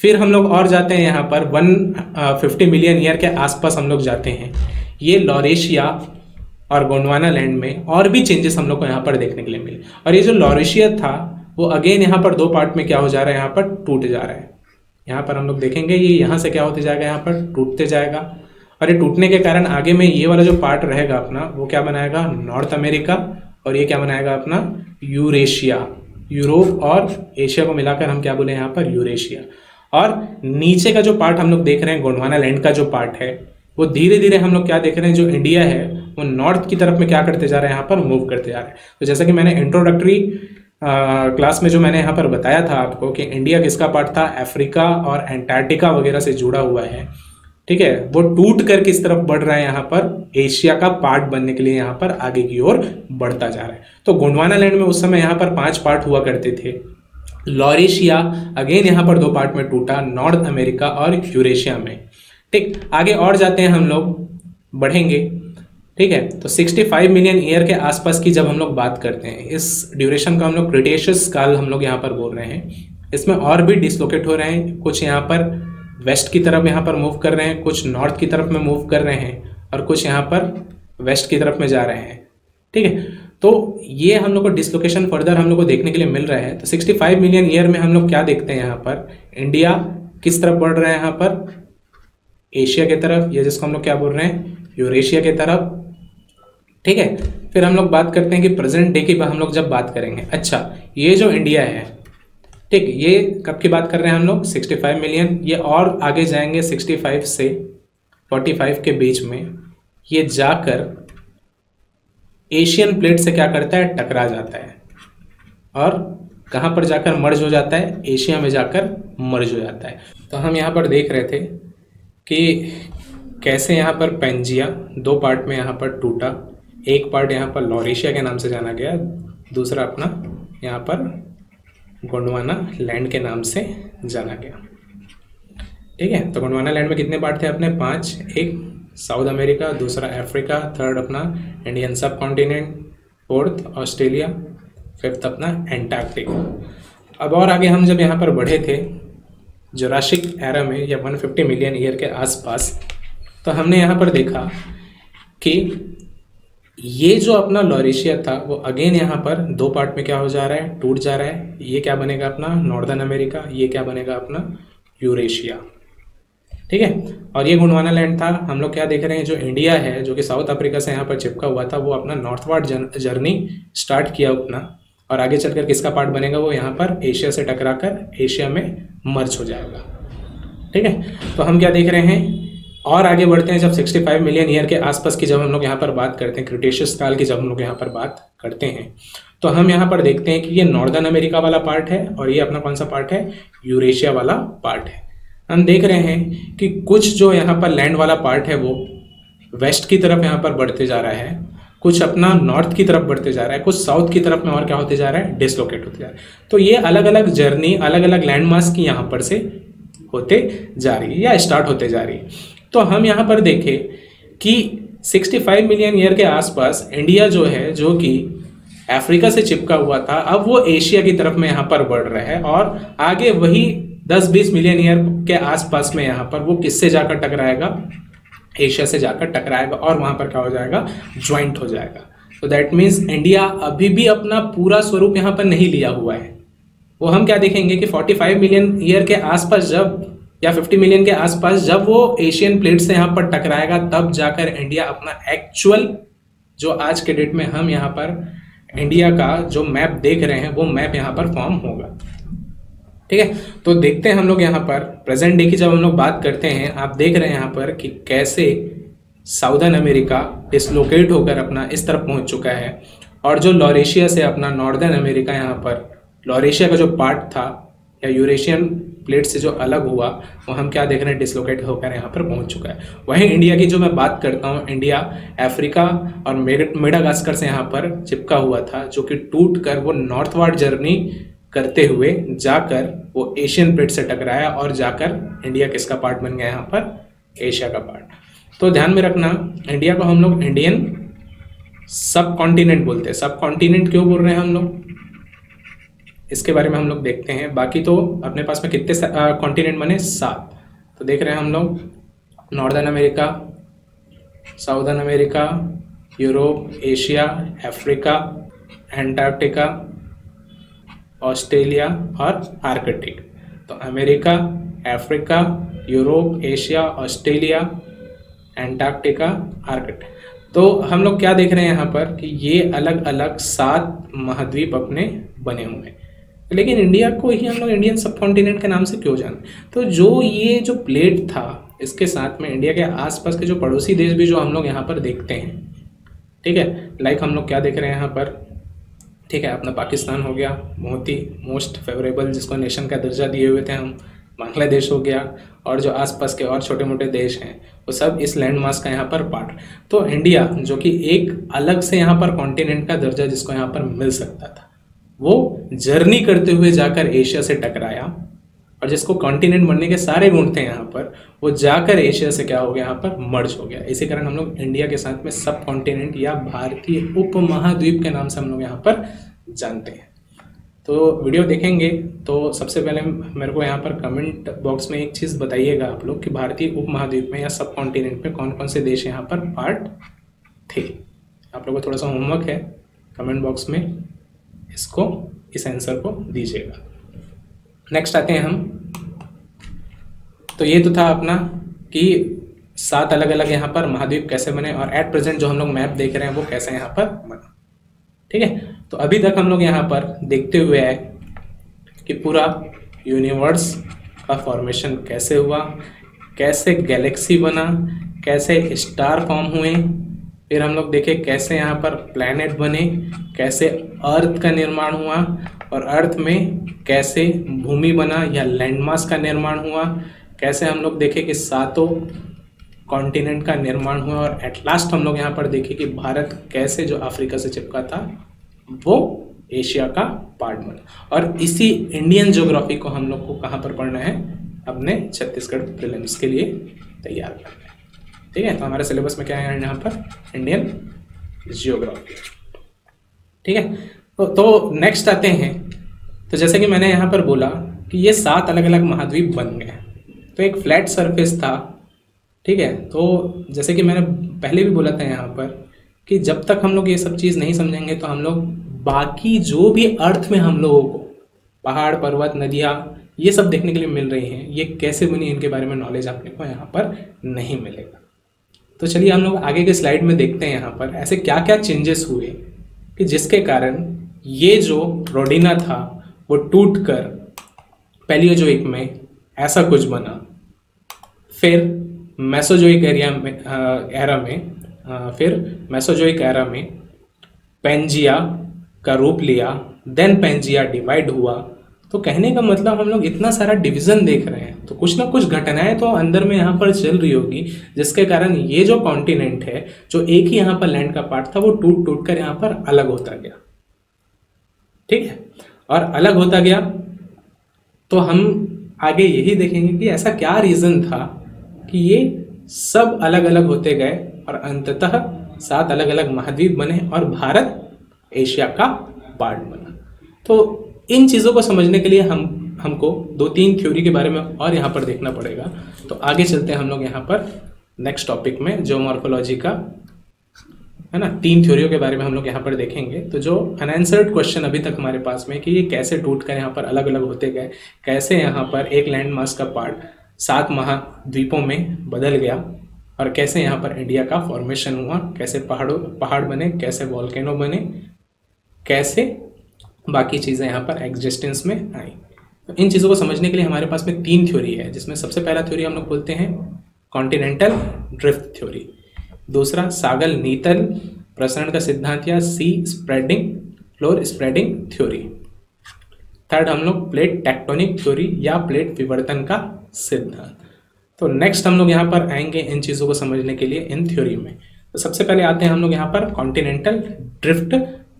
फिर हम लोग और जाते हैं यहाँ पर 150 मिलियन ईयर के आसपास हम लोग जाते हैं। ये लॉरेशिया और गोंडवाना लैंड में और भी चेंजेस हम लोग को यहाँ पर देखने के लिए मिले। और ये जो लॉरेशिया था वो अगेन यहाँ पर दो पार्ट में क्या हो जा रहा है, यहाँ पर टूट जा रहा है। यहाँ पर हम लोग देखेंगे ये यहाँ से क्या होते जाएगा, यहाँ पर टूटते जाएगा। और ये टूटने के कारण आगे में ये वाला जो पार्ट रहेगा अपना वो क्या बनाएगा, नॉर्थ अमेरिका। और ये क्या बनाएगा अपना, यूरेशिया। यूरोप और एशिया को मिलाकर हम क्या बोले यहाँ पर, यूरेशिया। और नीचे का जो पार्ट हम लोग देख रहे हैं, गोंडवाना लैंड का जो पार्ट है, वो धीरे धीरे हम लोग क्या देख रहे हैं, जो इंडिया है वो नॉर्थ की तरफ में क्या करते जा रहे हैं, यहाँ पर मूव करते जा रहे हैं। तो जैसा कि मैंने इंट्रोडक्टरी क्लास में जो मैंने यहाँ पर बताया था आपको कि इंडिया किसका पार्ट था, अफ्रीका और एंटार्क्टिका वगैरह से जुड़ा हुआ है। ठीक है, वो टूट कर किस तरफ बढ़ रहा है, यहाँ पर एशिया का पार्ट बनने के लिए यहाँ पर आगे की ओर बढ़ता जा रहा है। तो गोंडवाना लैंड में उस समय यहाँ पर 5 पार्ट हुआ करते थे। लॉरेशिया अगेन यहाँ पर 2 पार्ट में टूटा, नॉर्थ अमेरिका और यूरेशिया में। ठीक, आगे और जाते हैं हम लोग, बढ़ेंगे। ठीक है, तो 65 मिलियन ईयर के आसपास की जब हम लोग बात करते हैं, इस ड्यूरेशन का हम लोग क्रिटेशियस काल हम लोग यहाँ पर बोल रहे हैं। इसमें और भी डिसलोकेट हो रहे हैं, कुछ यहाँ पर वेस्ट की तरफ यहाँ पर मूव कर रहे हैं, कुछ नॉर्थ की तरफ में मूव कर रहे हैं और कुछ यहाँ पर वेस्ट की तरफ में जा रहे हैं। ठीक है, तो ये हम लोग को डिसलोकेशन फर्दर हम लोग को देखने के लिए मिल रहा है। तो 65 मिलियन ईयर में हम लोग क्या देखते हैं, यहाँ पर इंडिया किस तरफ बढ़ रहा है, यहाँ पर एशिया की तरफ, या जिसको हम लोग क्या बोल रहे हैं, यूरेशिया की तरफ। ठीक है, फिर हम लोग बात करते हैं कि प्रेजेंट डे की हम लोग जब बात करेंगे, अच्छा ये जो इंडिया है, ठीक, ये कब की बात कर रहे हैं हम लोग, 65 मिलियन। ये और आगे जाएंगे 65 से 45 के बीच में, ये जाकर एशियन प्लेट से क्या करता है, टकरा जाता है और कहाँ पर जाकर मर्ज हो जाता है, एशिया में जाकर मर्ज हो जाता है। तो हम यहाँ पर देख रहे थे कि कैसे यहाँ पर पेंजिया 2 पार्ट में यहाँ पर टूटा। एक पार्ट यहाँ पर लॉरेशिया के नाम से जाना गया, दूसरा अपना यहाँ पर गोंडवाना लैंड के नाम से जाना गया। ठीक है, तो गोंडवाना लैंड में कितने पार्ट थे अपने? 5। एक साउथ अमेरिका, दूसरा अफ्रीका, थर्ड अपना इंडियन सब कॉन्टिनेंट, फोर्थ ऑस्ट्रेलिया, फिफ्थ अपना एंटार्क्टिका। अब और आगे हम जब यहाँ पर बढ़े थे जुरासिक एरा में या 150 मिलियन ईयर के आसपास, तो हमने यहाँ पर देखा कि ये जो अपना लॉरेशिया था वो अगेन यहाँ पर 2 पार्ट में क्या हो जा रहा है, टूट जा रहा है। ये क्या बनेगा अपना नॉर्दर्न अमेरिका, ये क्या बनेगा अपना यूरेशिया। ठीक है, और ये गोंडवाना लैंड था। हम लोग क्या देख रहे हैं, जो इंडिया है जो कि साउथ अफ्रीका से यहाँ पर चिपका हुआ था, वो अपना नॉर्थवर्ड जर्नी स्टार्ट किया अपना, और आगे चलकर किसका पार्ट बनेगा, वो यहाँ पर एशिया से टकराकर एशिया में मर्ज हो जाएगा। ठीक है, तो हम क्या देख रहे हैं और आगे बढ़ते हैं। जब 65 मिलियन ईयर के आसपास की जब हम लोग यहाँ पर बात करते हैं, क्रिटेशियस काल की जब हम लोग यहाँ पर बात करते हैं, तो हम यहाँ पर देखते हैं कि ये नॉर्दर्न अमेरिका वाला पार्ट है और ये अपना कौन सा पार्ट है, यूरेशिया वाला पार्ट है। हम देख रहे हैं कि कुछ जो यहाँ पर लैंड वाला पार्ट है वो वेस्ट की तरफ यहाँ पर बढ़ते जा रहा है, कुछ अपना नॉर्थ की तरफ बढ़ते जा रहा है, कुछ साउथ की तरफ में और क्या होते जा रहा है, डिसलोकेट होते जा रहा है। तो ये अलग अलग जर्नी अलग अलग लैंड मास की यहाँ पर से होते जा रही है या स्टार्ट होते जा रही है। तो हम यहाँ पर देखें कि 65 मिलियन ईयर के आसपास इंडिया जो है, जो कि अफ्रीका से चिपका हुआ था, अब वो एशिया की तरफ में यहाँ पर बढ़ रहा है, और आगे वही 10-20 मिलियन ईयर के आसपास में यहाँ पर वो किससे जाकर टकराएगा, एशिया से जाकर टकराएगा, और वहाँ पर क्या हो जाएगा, ज्वाइंट हो जाएगा। तो दैट मीन्स इंडिया अभी भी अपना पूरा स्वरूप यहाँ पर नहीं लिया हुआ है। वो हम क्या देखेंगे कि 45 मिलियन ईयर के आसपास जब, या 50 मिलियन के आसपास जब वो एशियन प्लेट से यहाँ पर टकराएगा, तब जाकर इंडिया अपना एक्चुअल, जो आज के डेट में हम यहाँ पर इंडिया का जो मैप देख रहे हैं, वो मैप यहाँ पर फॉर्म होगा। ठीक है, तो देखते हैं हम लोग यहाँ पर प्रेजेंट डे की जब हम लोग बात करते हैं, आप देख रहे हैं यहाँ पर कि कैसे साउदर्न अमेरिका डिसलोकेट होकर अपना इस तरफ पहुंच चुका है, और जो लॉरेशिया से अपना नॉर्दर्न अमेरिका यहाँ पर लॉरेशिया का जो पार्ट था या यूरेशियन प्लेट से जो अलग हुआ, वो हम क्या देख रहे हैं, डिसलोकेट होकर यहाँ पर पहुंच चुका है। वहीं इंडिया की जो मैं बात करता हूँ, इंडिया अफ्रीका और मेडागास्कर से यहाँ पर चिपका हुआ था, जो कि टूट कर वो नॉर्थवर्ड जर्नी करते हुए जाकर वो एशियन प्लेट से टकराया, और जाकर इंडिया किसका पार्ट बन गया यहाँ पर, एशिया का पार्ट। तो ध्यान में रखना, इंडिया को हम लोग इंडियन सब कॉन्टिनेंट बोलते हैं। सब कॉन्टिनेंट क्यों बोल रहे हैं हम लोग, इसके बारे में हम लोग देखते हैं। बाकी तो अपने पास में कितने कॉन्टिनेंट बने, 7। तो देख रहे हैं हम लोग northern America, southern America, Europe, Asia, Africa, Antarctica, Australia और आर्कटिक। तो America, Africa, Europe, Asia, Australia, Antarctica, Arctic. तो हम लोग क्या देख रहे हैं यहाँ पर कि ये अलग अलग 7 महाद्वीप अपने बने हुए हैं। लेकिन इंडिया को ही हम लोग इंडियन सब कॉन्टिनेंट के नाम से क्यों जाने, तो जो ये जो प्लेट था, इसके साथ में इंडिया के आसपास के जो पड़ोसी देश भी जो हम लोग यहाँ पर देखते हैं, ठीक है, लाइक हम लोग क्या देख रहे हैं यहाँ पर, ठीक है, अपना पाकिस्तान हो गया, बहुत ही मोस्ट फेवरेबल जिसको नेशन का दर्जा दिए हुए थे हम, बांग्लादेश हो गया, और जो आसपास के और छोटे मोटे देश हैं वो सब इस लैंड मास का यहाँ पर पार्ट। तो इंडिया जो कि एक अलग से यहाँ पर कॉन्टिनेंट का दर्जा जिसको यहाँ पर मिल सकता था, वो जर्नी करते हुए जाकर एशिया से टकराया, और जिसको कॉन्टिनेंट बनने के सारे गुण थे यहाँ पर, वो जाकर एशिया से क्या हो गया, यहाँ पर मर्ज हो गया। इसी कारण हम लोग इंडिया के साथ में सब कॉन्टिनेंट या भारतीय उपमहाद्वीप के नाम से हम लोग यहाँ पर जानते हैं। तो वीडियो देखेंगे तो सबसे पहले मेरे को यहाँ पर कमेंट बॉक्स में एक चीज़ बताइएगा आप लोग कि भारतीय उपमहाद्वीप में या सब कॉन्टिनेंट में कौन कौन से देश यहाँ पर पार्ट थे। आप लोगों को थोड़ा सा होमवर्क है, कमेंट बॉक्स में इसको, इस आंसर को दीजिएगा। नेक्स्ट आते हैं हम, तो ये तो था अपना कि 7 अलग अलग यहाँ पर महाद्वीप कैसे बने, और एट प्रेजेंट जो हम लोग मैप देख रहे हैं वो कैसे यहाँ पर बना। ठीक है, तो अभी तक हम लोग यहाँ पर देखते हुए आए कि पूरा यूनिवर्स का फॉर्मेशन कैसे हुआ, कैसे गैलेक्सी बना, कैसे स्टार फॉर्म हुए, फिर हम लोग देखे कैसे यहाँ पर प्लैनेट बने, कैसे अर्थ का निर्माण हुआ, और अर्थ में कैसे भूमि बना या लैंडमास का निर्माण हुआ, कैसे हम लोग देखे कि सातों कॉन्टिनेंट का निर्माण हुआ, और एट लास्ट हम लोग यहाँ पर देखे कि भारत कैसे जो अफ्रीका से चिपका था वो एशिया का पार्ट बना। और इसी इंडियन ज्योग्राफी को हम लोग को कहाँ पर पढ़ना है, अपने छत्तीसगढ़ प्रीलिम्स के लिए तैयार करना है। ठीक है, तो हमारे सिलेबस में क्या है यहाँ पर, इंडियन ज्योग्राफी। ठीक है, तो नेक्स्ट आते हैं। तो जैसे कि मैंने यहाँ पर बोला कि ये 7 अलग अलग महाद्वीप बन गए। तो एक फ्लैट सरफेस था। ठीक है, तो जैसे कि मैंने पहले भी बोला था यहाँ पर कि जब तक हम लोग ये सब चीज़ नहीं समझेंगे तो हम लोग बाकी जो भी अर्थ में हम लोगों को पहाड़, पर्वत, नदियाँ ये सब देखने के लिए मिल रही हैं, ये कैसे बनी, इनके बारे में नॉलेज आपने को यहाँ पर नहीं मिलेगा। तो चलिए हम लोग आगे के स्लाइड में देखते हैं यहाँ पर ऐसे क्या क्या चेंजेस हुए कि जिसके कारण ये जो रोडिना था वो टूटकर पैलियोजोइक में ऐसा कुछ बना। फिर मेसोजोइक एरा में पेंजिया का रूप लिया, देन पेंजिया डिवाइड हुआ। तो कहने का मतलब हम लोग इतना सारा डिवीजन देख रहे हैं, तो कुछ ना कुछ घटनाएं तो अंदर में यहाँ पर चल रही होगी जिसके कारण ये जो कॉन्टिनेंट है, जो एक ही यहाँ पर लैंड का पार्ट था, वो टूट टूट कर यहाँ पर अलग होता गया। ठीक है, और अलग होता गया तो हम आगे यही देखेंगे कि ऐसा क्या रीजन था कि ये सब अलग अलग होते गए और अंततः 7 अलग अलग महाद्वीप बने और भारत एशिया का पार्ट बना। तो इन चीज़ों को समझने के लिए हमको 2-3 थ्योरी के बारे में और यहाँ पर देखना पड़ेगा। तो आगे चलते हैं हम लोग यहाँ पर नेक्स्ट टॉपिक में, जियोमॉर्फोलॉजी का है ना, 3 थ्योरियों के बारे में हम लोग यहाँ पर देखेंगे। तो जो अनआंसर्ड क्वेश्चन अभी तक हमारे पास में कि ये कैसे टूट कर यहाँ पर अलग अलग होते गए, कैसे यहाँ पर एक लैंड मास का पार्ट 7 महाद्वीपों में बदल गया, और कैसे यहाँ पर इंडिया का फॉर्मेशन हुआ, कैसे पहाड़ बने, कैसे वॉल्केनो बने, कैसे बाकी चीज़ें यहाँ पर एग्जिस्टेंस में आई। तो इन चीज़ों को समझने के लिए हमारे पास में 3 थ्योरी है, जिसमें सबसे पहला थ्योरी हम लोग बोलते हैं कॉन्टिनेंटल ड्रिफ्ट थ्योरी, दूसरा सागल नीतल प्रसरण का सिद्धांत या sea spreading floor spreading theory, third हम लोग प्लेट टेक्टोनिक थ्योरी या प्लेट विवर्तन का सिद्धांत। तो नेक्स्ट हम लोग यहाँ पर आएंगे इन चीज़ों को समझने के लिए इन थ्योरी में। तो सबसे पहले आते हैं हम लोग यहाँ पर कॉन्टिनेंटल ड्रिफ्ट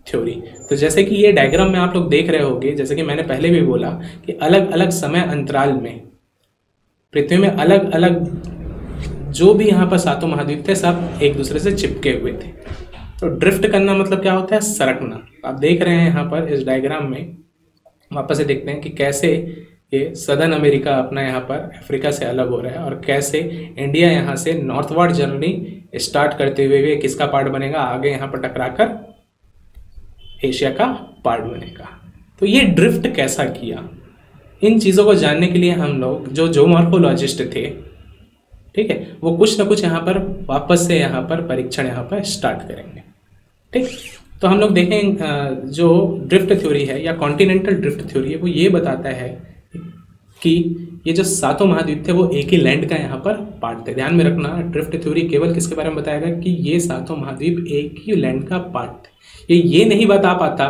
थ्योरी। तो जैसे कि ये डायग्राम में आप लोग देख रहे होंगे, जैसे कि मैंने पहले भी बोला कि अलग अलग समय अंतराल में पृथ्वी में अलग अलग जो भी यहाँ पर 7 महाद्वीप थे सब एक दूसरे से चिपके हुए थे। तो ड्रिफ्ट करना मतलब क्या होता है, सरकना। आप देख रहे हैं यहाँ पर इस डायग्राम में, वापस से देखते हैं कि कैसे ये सदर्न अमेरिका अपना यहाँ पर अफ्रीका से अलग हो रहा है, और कैसे इंडिया यहाँ से नॉर्थवर्ड जर्नी स्टार्ट करते हुए किसका पार्ट बनेगा, आगे यहाँ पर टकराकर एशिया का पार्ट बनेगा। तो ये ड्रिफ्ट कैसा किया, इन चीज़ों को जानने के लिए हम लोग जो जियोमॉर्फोलॉजिस्ट थे, ठीक है, वो कुछ ना कुछ यहाँ पर वापस से यहाँ पर परीक्षण यहाँ पर स्टार्ट करेंगे। ठीक, तो हम लोग देखें जो ड्रिफ्ट थ्योरी है या कॉन्टिनेंटल ड्रिफ्ट थ्योरी है, वो ये बताता है कि ये जो 7 महाद्वीप थे वो एक ही लैंड का यहाँ पर पार्ट थे। ध्यान में रखना, ड्रिफ्ट थ्योरी केवल किसके बारे में बताएगा कि ये 7 महाद्वीप एक ही लैंड का पार्ट थे। ये नहीं बता पाता,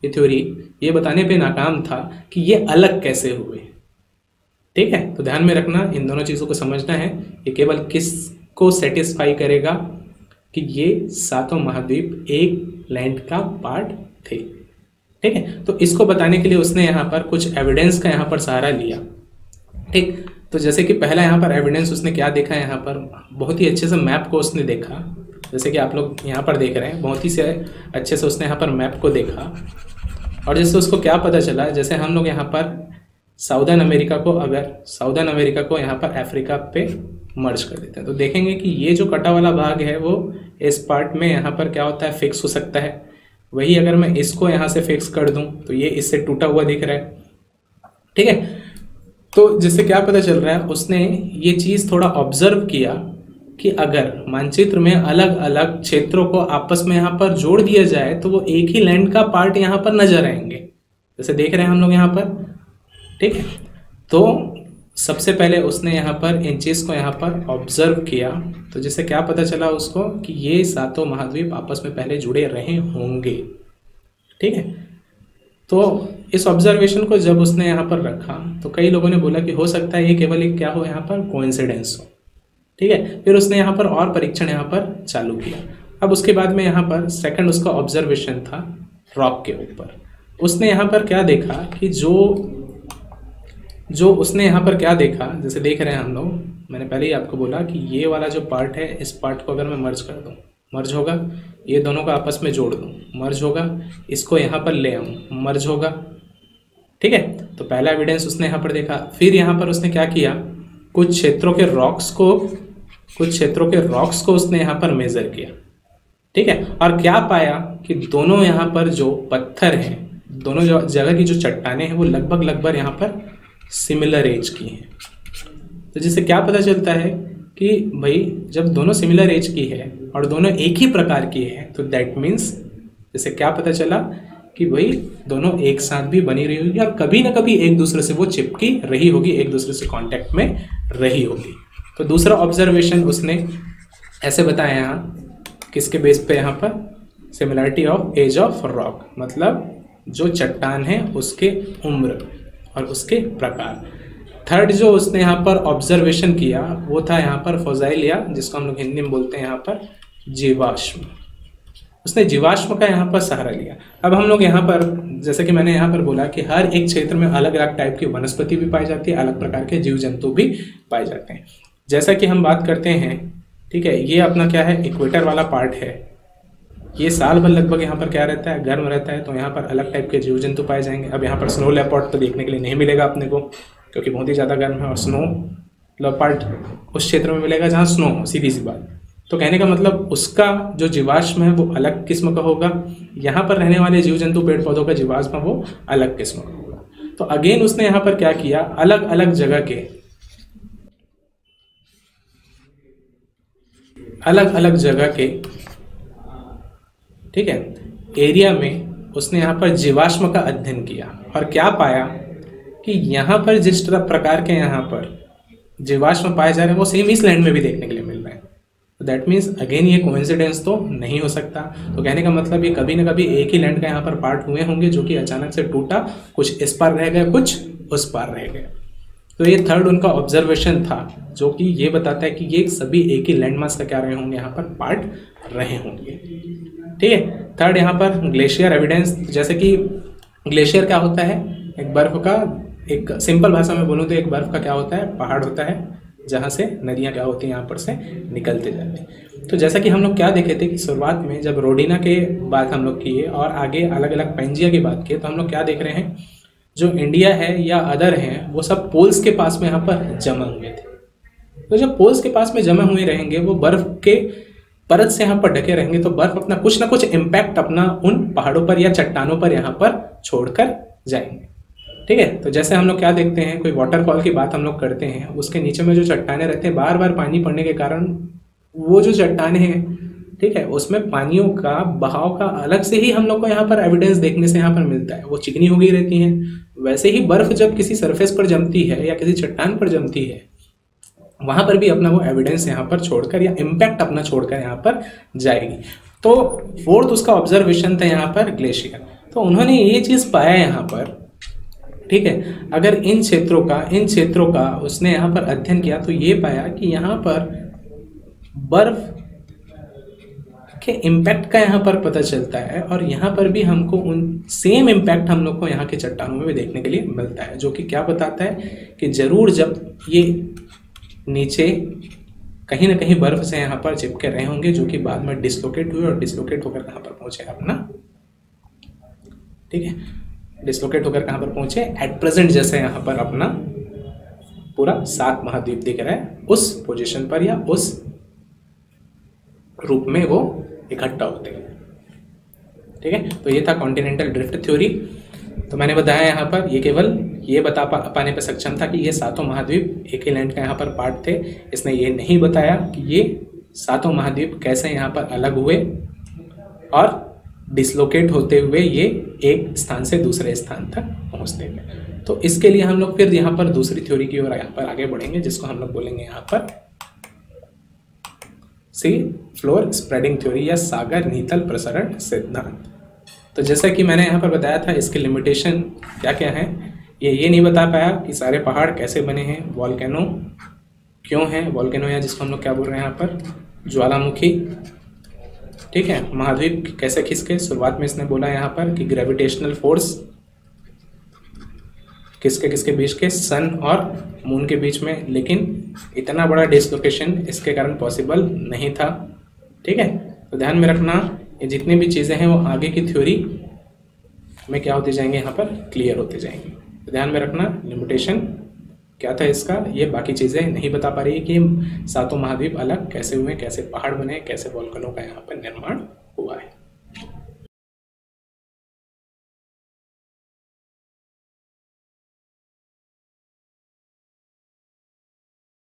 ये थ्योरी ये बताने पे नाकाम था कि ये अलग कैसे हुए। ठीक है, तो ध्यान में रखना, इन दोनों चीज़ों को समझना है। ये केवल किसको सेटिस्फाई करेगा कि ये 7 महाद्वीप एक लैंड का पार्ट थे। ठीक है, तो इसको बताने के लिए उसने यहाँ पर कुछ एविडेंस का यहाँ पर सहारा लिया। ठीक, तो जैसे कि पहला यहाँ पर एविडेंस उसने क्या देखा, यहाँ पर बहुत ही अच्छे से मैप को उसने देखा, जैसे कि आप लोग यहाँ पर देख रहे हैं, बहुत ही से अच्छे से उसने यहाँ पर मैप को देखा। और जैसे उसको क्या पता चला, जैसे हम लोग यहाँ पर साउदर्न अमेरिका को यहाँ पर अफ्रीका पे मर्ज कर देते हैं, तो देखेंगे कि ये जो कटा वाला भाग है वो इस पार्ट में यहाँ पर क्या होता है, फिक्स हो सकता है। वही अगर मैं इसको यहाँ से फिक्स कर दूं तो ये इससे टूटा हुआ दिख रहा है। ठीक है, तो जिससे क्या पता चल रहा है, उसने ये चीज़ थोड़ा ऑब्जर्व किया कि अगर मानचित्र में अलग अलग क्षेत्रों को आपस में यहाँ पर जोड़ दिया जाए तो वो एक ही लैंड का पार्ट यहाँ पर नजर आएंगे, जैसे देख रहे हैं हम लोग यहाँ पर। ठीक है, तो सबसे पहले उसने यहाँ पर इन चीज़ को यहाँ पर ऑब्जर्व किया, तो जिससे क्या पता चला उसको कि ये 7 महाद्वीप आपस में पहले जुड़े रहे होंगे। ठीक है, तो इस ऑब्जर्वेशन को जब उसने यहाँ पर रखा तो कई लोगों ने बोला कि हो सकता है ये केवल एक क्या हो, यहाँ पर कोइंसिडेंस हो। ठीक है, फिर उसने यहाँ पर और परीक्षण यहाँ पर चालू किया। अब उसके बाद में यहाँ पर सेकंड उसका ऑब्जर्वेशन था रॉक के ऊपर। उसने यहाँ पर क्या देखा कि जो उसने यहाँ पर क्या देखा, जैसे देख रहे हैं हम लोग, मैंने पहले ही आपको बोला कि ये वाला जो पार्ट है, इस पार्ट को अगर मैं मर्ज कर दूँ, मर्ज होगा, ये दोनों को आपस में जोड़ दूँ, मर्ज होगा, इसको यहाँ पर ले आऊँ, मर्ज होगा। ठीक है, तो पहला एविडेंस उसने यहाँ पर देखा। फिर यहाँ पर उसने क्या किया, कुछ क्षेत्रों के रॉक्स को उसने यहाँ पर मेजर किया। ठीक है, और क्या पाया कि दोनों यहाँ पर जो पत्थर हैं, दोनों जगह की जो चट्टानें हैं वो लगभग यहाँ पर सिमिलर एज की हैं। तो जिससे क्या पता चलता है कि भाई जब दोनों सिमिलर एज की है और दोनों एक ही प्रकार की है तो दैट मीन्स जैसे क्या पता चला कि भाई दोनों एक साथ भी बनी रही होगी और कभी ना कभी एक दूसरे से वो चिपकी रही होगी, एक दूसरे से कांटेक्ट में रही होगी। तो दूसरा ऑब्जर्वेशन उसने ऐसे बताया यहाँ, किसके बेस पे, यहाँ पर similarity of age of rock, मतलब जो चट्टान है उसके उम्र और उसके प्रकार। थर्ड जो उसने यहाँ पर ऑब्जर्वेशन किया वो था यहाँ पर फोजाइल, या जिसको हम लोग हिंदी में बोलते हैं यहाँ पर जीवाश्म। उसने जीवाश्म का यहाँ पर सहारा लिया। अब हम लोग यहाँ पर, जैसे कि मैंने यहाँ पर बोला कि हर एक क्षेत्र में अलग अलग टाइप की वनस्पति भी पाई जाती है, अलग प्रकार के जीव जंतु भी पाए जाते हैं। जैसा कि हम बात करते हैं, ठीक है, ये अपना क्या है, इक्वेटर वाला पार्ट है, ये साल भर लगभग यहाँ पर क्या रहता है, गर्म रहता है, तो यहाँ पर अलग टाइप के जीव जंतु पाए जाएंगे। अब यहाँ पर स्नो लेपर्ड तो देखने के लिए नहीं मिलेगा अपने को, क्योंकि बहुत ही ज़्यादा गर्म है, और स्नो लेपर्ड उस क्षेत्र में मिलेगा जहाँ स्नो हो, सीधी सी बात। तो कहने का मतलब उसका जो जीवाश्म है वो अलग किस्म का होगा, यहाँ पर रहने वाले जीव जंतु पेड़ पौधों का जीवाश्म वो अलग किस्म का होगा। तो अगेन उसने यहाँ पर क्या किया, अलग अलग जगह के ठीक है एरिया में उसने यहाँ पर जीवाश्म का अध्ययन किया और क्या पाया कि यहाँ पर जिस प्रकार के यहाँ पर जीवाश्म पाए जा रहे हैं वो सेम इस लैंड में भी देखने के लिए मिल रहे हैं। तो दैट मीन्स अगेन ये कोइंसिडेंस तो नहीं हो सकता। तो कहने का मतलब ये कभी ना कभी एक ही लैंड का यहाँ पर पार्ट हुए होंगे जो कि अचानक से टूटा, कुछ इस पार रह गया, कुछ उस पार रह गया। तो ये थर्ड उनका ऑब्जर्वेशन था जो कि ये बताता है कि ये सभी एक ही लैंडमास का क्या रहे होंगे, यहाँ पर पार्ट रहे होंगे। ठीक है, थर्ड यहाँ पर ग्लेशियर एविडेंस। जैसे कि ग्लेशियर क्या होता है, एक बर्फ का, एक सिंपल भाषा में बोलूँ तो एक बर्फ का क्या होता है, पहाड़ होता है जहाँ से नदियाँ क्या होती हैं यहाँ पर से निकलते जाते हैं। तो जैसा कि हम लोग क्या देखे थे कि शुरुआत में जब रोडिना के बात हम लोग किए और आगे अलग अलग पेंजिया की बात किए, तो हम लोग क्या देख रहे हैं, जो इंडिया है या अदर हैं वो सब पोल्स के पास में यहाँ पर जमा हुए थे। तो जब पोल्स के पास में जमा हुए रहेंगे, वो बर्फ के परत से यहाँ पर ढके रहेंगे, तो बर्फ अपना कुछ ना कुछ इम्पैक्ट अपना उन पहाड़ों पर या चट्टानों पर यहाँ पर छोड़कर जाएंगे। ठीक है, तो जैसे हम लोग क्या देखते हैं, कोई वाटरफॉल की बात हम लोग करते हैं, उसके नीचे में जो चट्टाने रहते हैं, बार बार पानी पड़ने के कारण वो जो चट्टाने हैं, ठीक है, उसमें पानियों का बहाव का अलग से ही हम लोग को यहाँ पर एविडेंस देखने से यहाँ पर मिलता है। वो चिकनी हो गई रहती हैं। वैसे ही बर्फ जब किसी सरफेस पर जमती है या किसी चट्टान पर जमती है, वहां पर भी अपना वो एविडेंस यहाँ पर छोड़कर या इम्पैक्ट अपना छोड़कर यहाँ पर जाएगी। तो फोर्थ उसका ऑब्जर्वेशन था यहाँ पर ग्लेशियर। तो उन्होंने ये चीज पाया यहाँ पर, ठीक है, अगर इन क्षेत्रों का उसने यहाँ पर अध्ययन किया तो ये पाया कि यहाँ पर बर्फ के इम्पैक्ट का यहाँ पर पता चलता है, और यहाँ पर भी हमको उन सेम इम्पैक्ट हम लोग को यहाँ के चट्टानों में भी देखने के लिए मिलता है, जो कि क्या बताता है कि जरूर जब ये नीचे कहीं ना कहीं बर्फ से यहाँ पर चिपके रहे होंगे, जो कि बाद में डिसलोकेट हुए और डिसलोकेट होकर कहाँ पर पहुंचे अपना, ठीक है, डिसलोकेट होकर कहाँ पर पहुंचे, एट प्रेजेंट जैसे यहाँ पर अपना पूरा 7 महाद्वीप दिख रहा है, उस पोजीशन पर या उस रूप में वो इकट्ठा होते हैं। ठीक है, तो ये था कॉन्टिनेंटल ड्रिफ्ट थ्योरी। तो मैंने बताया यहाँ पर ये केवल ये बता पाने पर सक्षम था कि ये 7 महाद्वीप एक ही लैंड का यहाँ पर पार्ट थे। इसने ये नहीं बताया कि ये 7 महाद्वीप कैसे यहाँ पर अलग हुए और डिसलोकेट होते हुए ये एक स्थान से दूसरे स्थान तक पहुँचते हुए। तो इसके लिए हम लोग फिर यहाँ पर दूसरी थ्योरी की ओर यहाँ पर आगे बढ़ेंगे, जिसको हम लोग बोलेंगे यहाँ पर सी फ्लोर स्प्रेडिंग थ्योरी या सागर नीतल प्रसरण सिद्धांत। तो तो जैसा कि मैंने यहाँ पर बताया था, इसके लिमिटेशन क्या क्या हैं, ये नहीं बता पाया कि सारे पहाड़ कैसे बने हैं, वॉल्केनो क्यों है, वॉल्केनो या जिसको हम लोग क्या बोल रहे हैं यहाँ पर, ज्वालामुखी, ठीक है। महाद्वीप कैसे खिसके, शुरुआत में इसने बोला यहाँ पर कि ग्रेविटेशनल फोर्स किसके बीच के, सन और मून के बीच में, लेकिन इतना बड़ा डिसलोकेशन इसके कारण पॉसिबल नहीं था, ठीक है। तो ध्यान में रखना, ये जितनी भी चीज़ें हैं वो आगे की थ्योरी में क्या होती जाएंगे, यहाँ पर क्लियर होते जाएंगे। तो ध्यान में रखना, लिमिटेशन क्या था इसका, ये बाकी चीज़ें नहीं बता पा रही है कि सातों महाद्वीप अलग कैसे हुए, कैसे पहाड़ बने, कैसे वॉल्केनो का यहाँ पर निर्माण